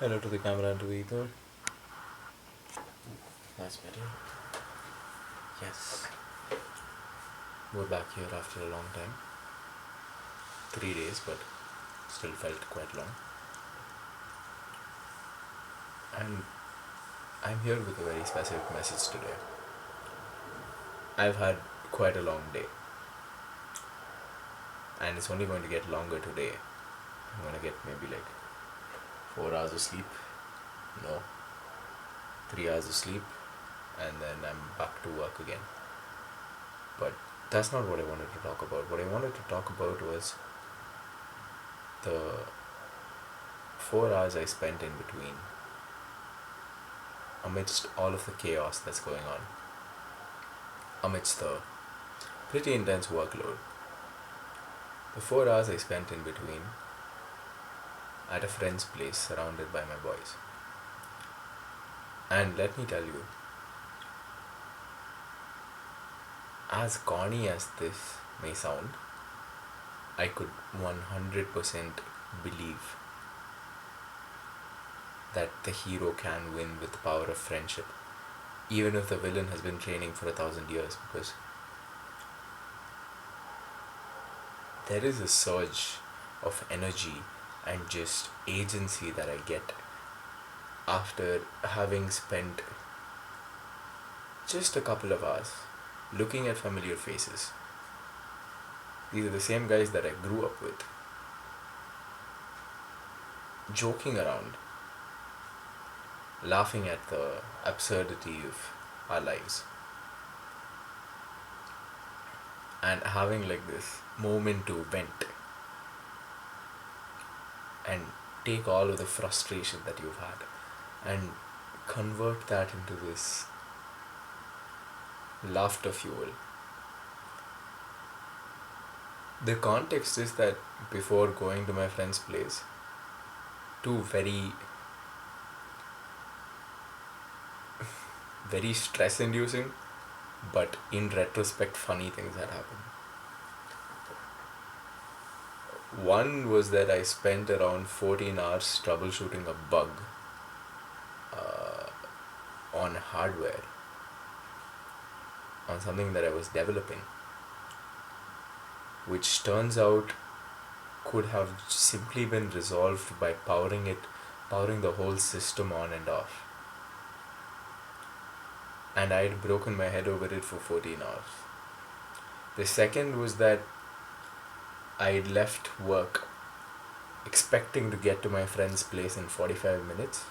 Hello to the camera and to the ether. That's better. Yes. We're back here after a long time. 3 days, but still felt quite long. And I'm here with a very specific message today. I've had quite a long day, and it's only going to get longer today. I'm gonna get maybe like 4 hours of sleep. No, 3 hours of sleep, and then I'm back to work again. But that's not what I wanted to talk about. What I wanted to talk about was the 4 hours I spent in between amidst all of the chaos that's going on, amidst the pretty intense workload. The 4 hours I spent in between at a friend's place surrounded by my boys. And let me tell you, as corny as this may sound, I could 100% believe that the hero can win with the power of friendship, even if the villain has been training for 1,000 years, because there is a surge of energy and just agency that I get after having spent just a couple of hours looking at familiar faces. These are the same guys that I grew up with, joking around, laughing at the absurdity of our lives, and having like this moment to vent and take all of the frustration that you've had and convert that into this laughter fuel. The context is that before going to my friend's place, two very stress inducing but in retrospect funny things had happened. One was that I spent around 14 hours troubleshooting a bug uh, on hardware, on something that I was developing, which turns out could have simply been resolved by powering the whole system on and off. And I had broken my head over it for 14 hours. The second was that I had left work expecting to get to my friend's place in 45 minutes.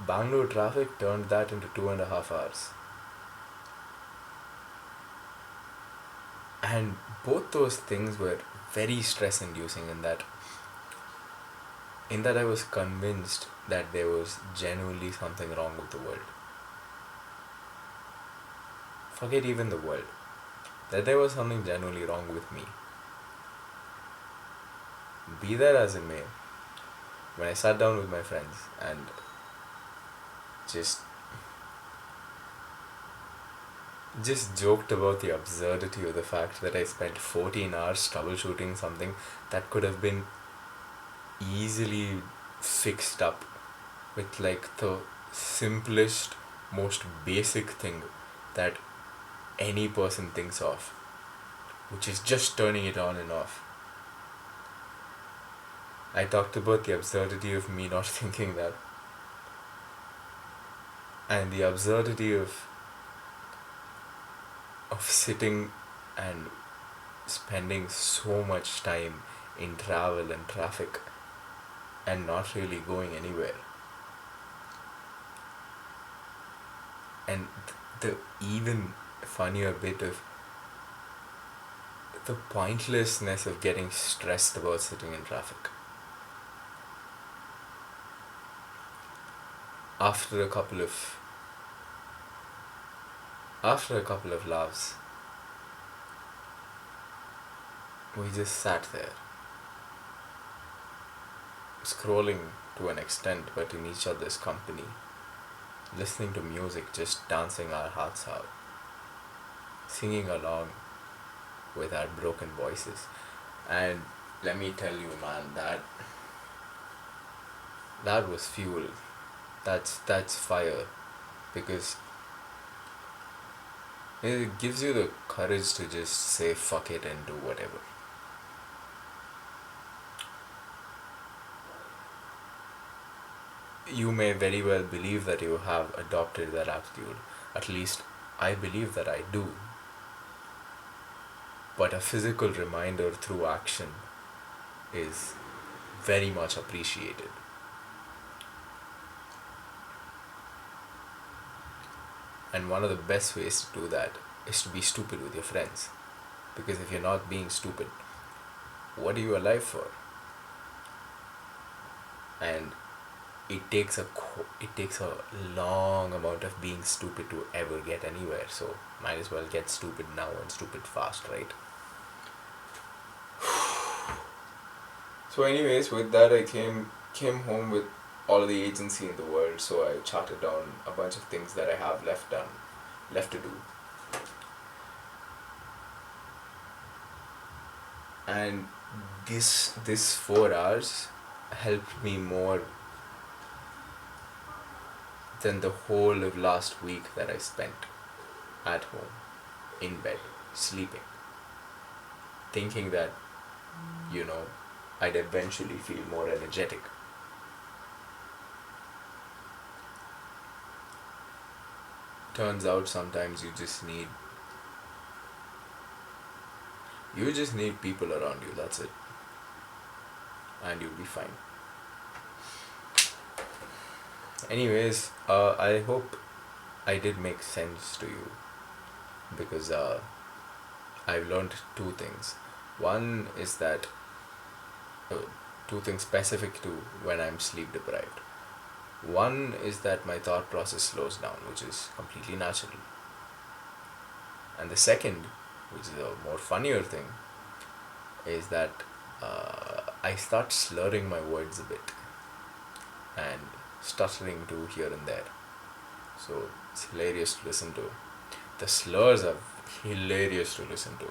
Bangalore traffic turned that into 2.5 hours. And both those things were very stress inducing in that I was convinced that there was genuinely something wrong with the world. Forget even the world. That there was something genuinely wrong with me. Be that as it may, when I sat down with my friends and just just joked about the absurdity of the fact that I spent 14 hours troubleshooting something that could have been easily fixed up with like the simplest, most basic thing that any person thinks of, which is just turning it on and off. I talked about the absurdity of me not thinking that, and the absurdity of sitting and spending so much time in travel and traffic and not really going anywhere. And the even funnier bit of the pointlessness of getting stressed about sitting in traffic. After a couple of after a couple of laughs, we just sat there, scrolling to an extent, but in each other's company, listening to music, just dancing our hearts out, singing along with our broken voices. And let me tell you, man, that was fuel. That's fire, because it gives you the courage to just say fuck it and do whatever. You may very well believe that you have adopted that attitude. At least I believe that I do. But a physical reminder through action is very much appreciated. And one of the best ways to do that is to be stupid with your friends. Because if you're not being stupid, what are you alive for? And it takes a long amount of being stupid to ever get anywhere. So might as well get stupid now and stupid fast, right? So, anyways, with that, I came home with all of the agency in the world. So I charted down a bunch of things that I have left to do, and this 4 hours helped me more than the whole of last week that I spent at home, in bed, sleeping, thinking that you know I'd eventually feel more energetic. Turns out sometimes you just need people around you. That's it, and you'll be fine. Anyways, I hope I did make sense to you, because I've learned two things. One is that uh, two things specific to when I'm sleep deprived. One is that my thought process slows down, which is completely natural. And the second, which is a more funnier thing, is that I start slurring my words a bit and stuttering to here and there. So it's hilarious to listen to. The slurs are hilarious to listen to.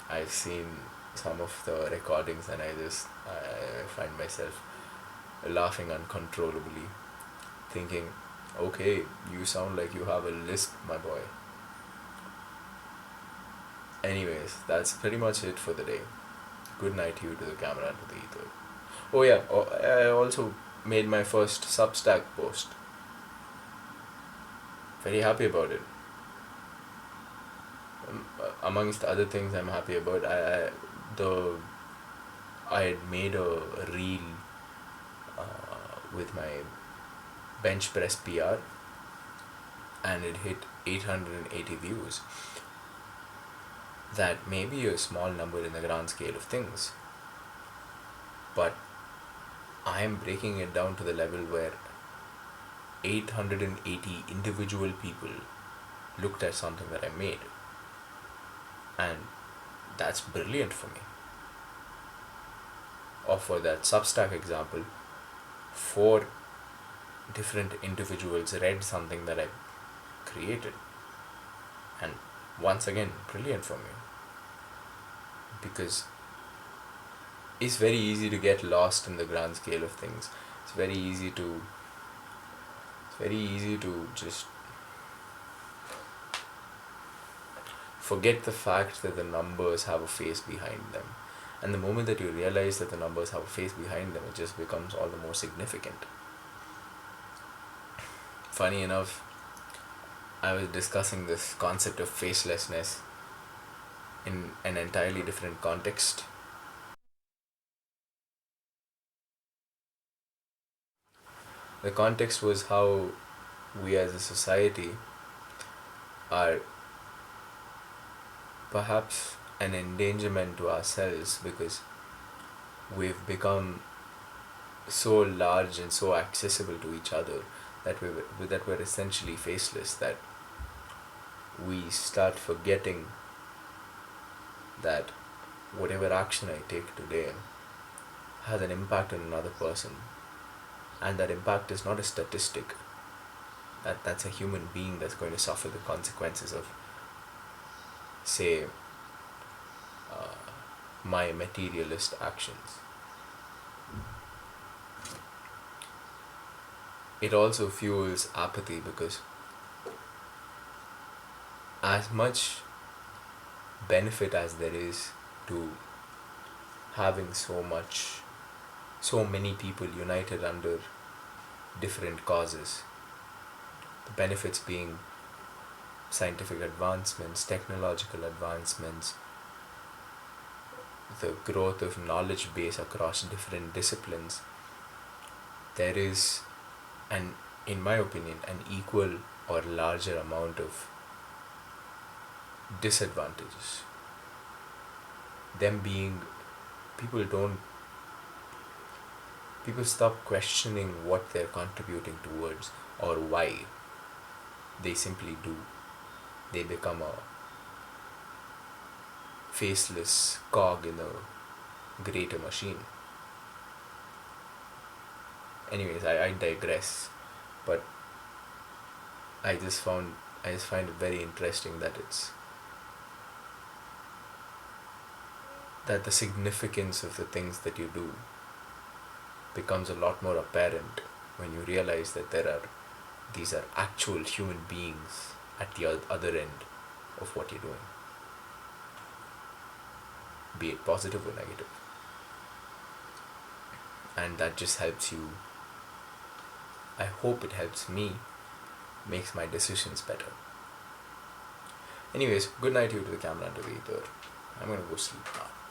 I've seen some of the recordings, and I find myself laughing uncontrollably, thinking, okay, you sound like you have a lisp, my boy. Anyways, that's pretty much it for the day. Good night to you, to the camera, and to the ether. Oh yeah, I also made my first Substack post. Very happy about it. Amongst other things I'm happy about, the I had made a reel with my bench press PR, and it hit 880 views. That may be a small number in the grand scale of things, but I am breaking it down to the level where 880 individual people looked at something that I made, and that's brilliant for me. Or for that Substack example, four different individuals read something that I created, and once again, brilliant for me, because it's very easy to get lost in the grand scale of things. It's very easy to just forget the fact that the numbers have a face behind them. And the moment that you realize that the numbers have a face behind them, it just becomes all the more significant. Funny enough, I was discussing this concept of facelessness in an entirely different context. The context was how we as a society are perhaps an endangerment to ourselves, because we've become so large and so accessible to each other that we're essentially faceless, that we start forgetting that whatever action I take today has an impact on another person, and that impact is not a statistic. That's a human being that's going to suffer the consequences of, say, my materialist actions. it also fuels apathy because as much benefit as there is to having so many people united under different causes, the benefits being scientific advancements, technological advancements, the growth of knowledge base across different disciplines, there is an, in my opinion, an equal or larger amount of disadvantages. Them being, people don't, people stop questioning what they're contributing towards or why. They simply do. They become a faceless cog in a greater machine. Anyways, I digress, but I just found I just find it very interesting that it's that the significance of the things that you do becomes a lot more apparent when you realize that these are actual human beings at the other end of what you're doing, be it positive or negative, and that just helps you. I hope it helps me, makes my decisions better. Anyways, good night to you to the camera and to the ether. I'm gonna go sleep now.